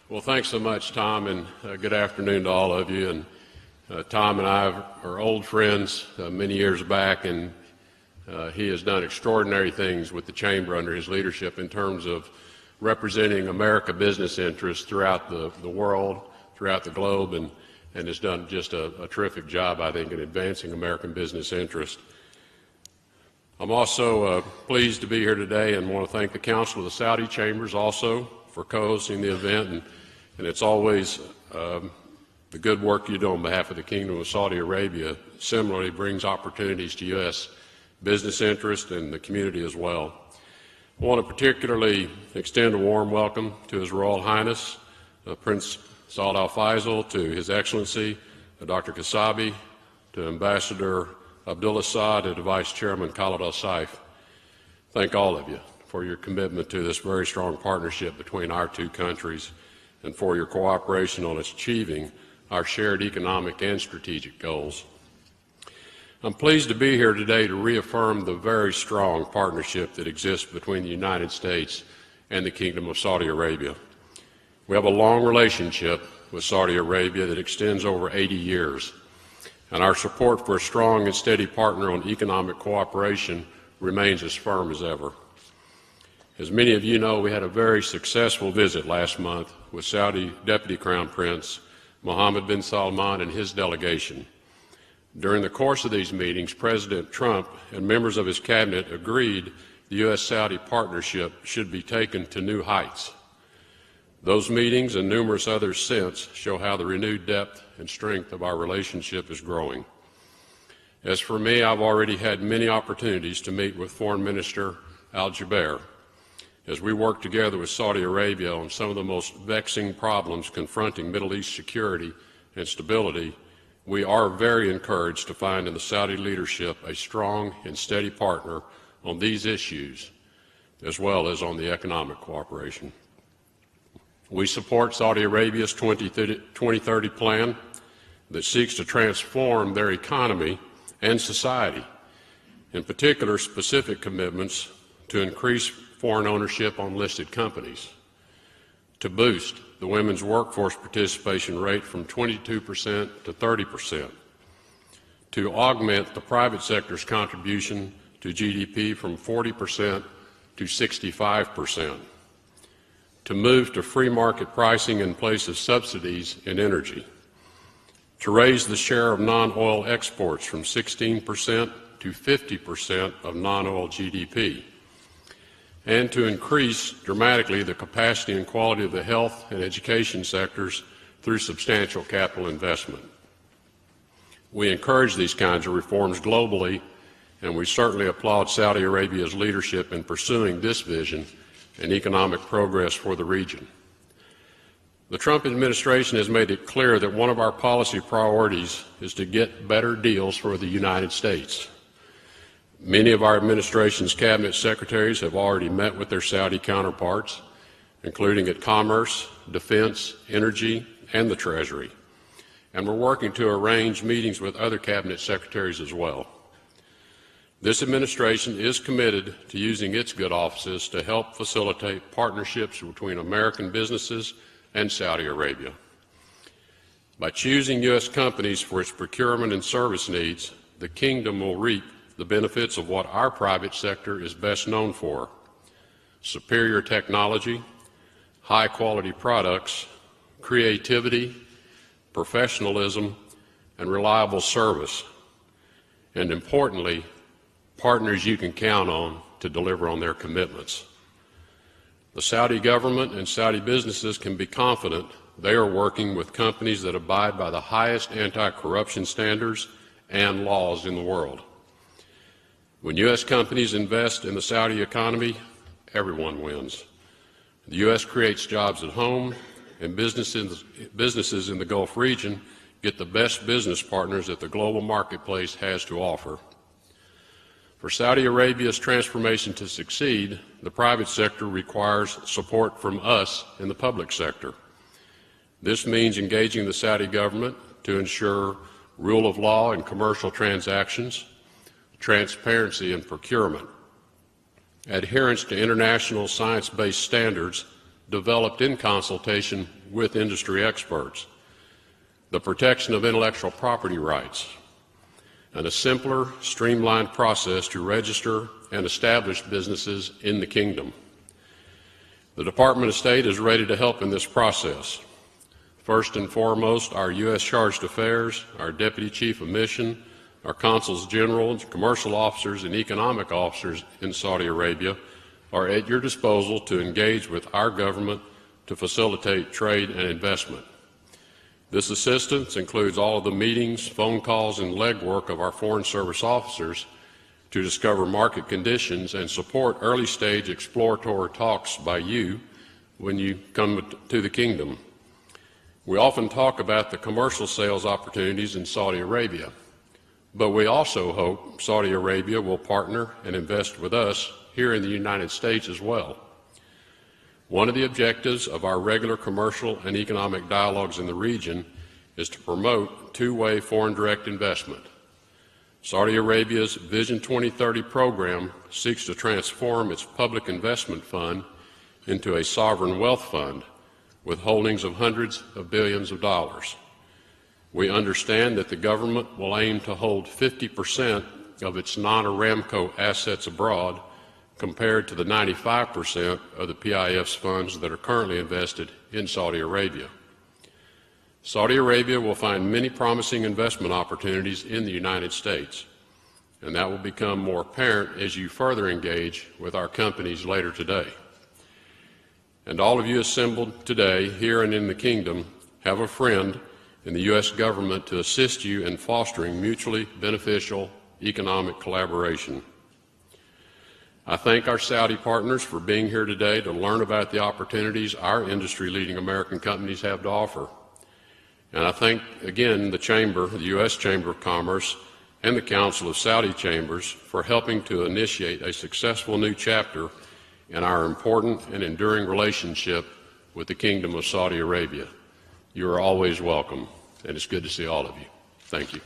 Well, thanks so much, Tom, and good afternoon to all of you. And Tom and I are old friends many years back, and he has done extraordinary things with the Chamber under his leadership in terms of representing American business interests throughout the world, throughout the globe, and has done just a terrific job, I think, in advancing American business interests. I'm also pleased to be here today and want to thank the Council of the Saudi Chambers also for co-hosting the event, and it's always the good work you do on behalf of the Kingdom of Saudi Arabia similarly brings opportunities to U.S. business interest and the community as well. I want to particularly extend a warm welcome to His Royal Highness, Prince Saud Al Faisal, to His Excellency, Dr. Kasabi, to Ambassador Abdullah Saad, and to Vice Chairman Khalid Al Saif. Thank all of you for your commitment to this very strong partnership between our two countries and for your cooperation on achieving our shared economic and strategic goals. I'm pleased to be here today to reaffirm the very strong partnership that exists between the United States and the Kingdom of Saudi Arabia. We have a long relationship with Saudi Arabia that extends over 80 years, and our support for a strong and steady partner on economic cooperation remains as firm as ever. As many of you know, we had a very successful visit last month with Saudi Deputy Crown Prince Mohammed bin Salman and his delegation. During the course of these meetings, President Trump and members of his cabinet agreed the U.S.-Saudi partnership should be taken to new heights. Those meetings and numerous others since show how the renewed depth and strength of our relationship is growing. As for me, I've already had many opportunities to meet with Foreign Minister Al-Jubeir as we work together with Saudi Arabia on some of the most vexing problems confronting Middle East security and stability. We are very encouraged to find in the Saudi leadership a strong and steady partner on these issues, as well as on the economic cooperation. We support Saudi Arabia's 2030 plan that seeks to transform their economy and society, in particular specific commitments to increase foreign ownership on listed companies, to boost the women's workforce participation rate from 22% to 30%, to augment the private sector's contribution to GDP from 40% to 65%, to move to free market pricing in place of subsidies in energy, to raise the share of non-oil exports from 16% to 50% of non-oil GDP, and to increase dramatically the capacity and quality of the health and education sectors through substantial capital investment. We encourage these kinds of reforms globally, and we certainly applaud Saudi Arabia's leadership in pursuing this vision and economic progress for the region. The Trump administration has made it clear that one of our policy priorities is to get better deals for the United States. Many of our administration's cabinet secretaries have already met with their Saudi counterparts, including at Commerce, Defense, Energy, and the Treasury. And we're working to arrange meetings with other cabinet secretaries as well. This administration is committed to using its good offices to help facilitate partnerships between American businesses and Saudi Arabia. By choosing U.S. companies for its procurement and service needs, the Kingdom will reap the benefits of what our private sector is best known for: superior technology, high-quality products, creativity, professionalism, and reliable service, and importantly, partners you can count on to deliver on their commitments. The Saudi government and Saudi businesses can be confident they are working with companies that abide by the highest anti-corruption standards and laws in the world. When U.S. companies invest in the Saudi economy, everyone wins. The U.S. creates jobs at home, and businesses in the Gulf region get the best business partners that the global marketplace has to offer. For Saudi Arabia's transformation to succeed, the private sector requires support from us in the public sector. This means engaging the Saudi government to ensure rule of law in commercial transactions, transparency in procurement, adherence to international science-based standards developed in consultation with industry experts, the protection of intellectual property rights, and a simpler, streamlined process to register and establish businesses in the Kingdom. The Department of State is ready to help in this process. First and foremost, our U.S. Chargé d'Affaires, our Deputy Chief of Mission, our Consuls General, commercial officers, and economic officers in Saudi Arabia are at your disposal to engage with our government to facilitate trade and investment. This assistance includes all of the meetings, phone calls, and legwork of our Foreign Service officers to discover market conditions and support early-stage exploratory talks by you when you come to the Kingdom. We often talk about the commercial sales opportunities in Saudi Arabia, but we also hope Saudi Arabia will partner and invest with us here in the United States as well. One of the objectives of our regular commercial and economic dialogues in the region is to promote two-way foreign direct investment. Saudi Arabia's Vision 2030 program seeks to transform its public investment fund into a sovereign wealth fund with holdings of hundreds of billions of dollars. We understand that the government will aim to hold 50% of its non-Aramco assets abroad compared to the 95% of the PIF's funds that are currently invested in Saudi Arabia. Saudi Arabia will find many promising investment opportunities in the United States, and that will become more apparent as you further engage with our companies later today. And all of you assembled today, here and in the Kingdom, have a friend in the U.S. government to assist you in fostering mutually beneficial economic collaboration. I thank our Saudi partners for being here today to learn about the opportunities our industry-leading American companies have to offer. And I thank again the Chamber, the U.S. Chamber of Commerce, and the Council of Saudi Chambers for helping to initiate a successful new chapter in our important and enduring relationship with the Kingdom of Saudi Arabia. You are always welcome, and it's good to see all of you. Thank you.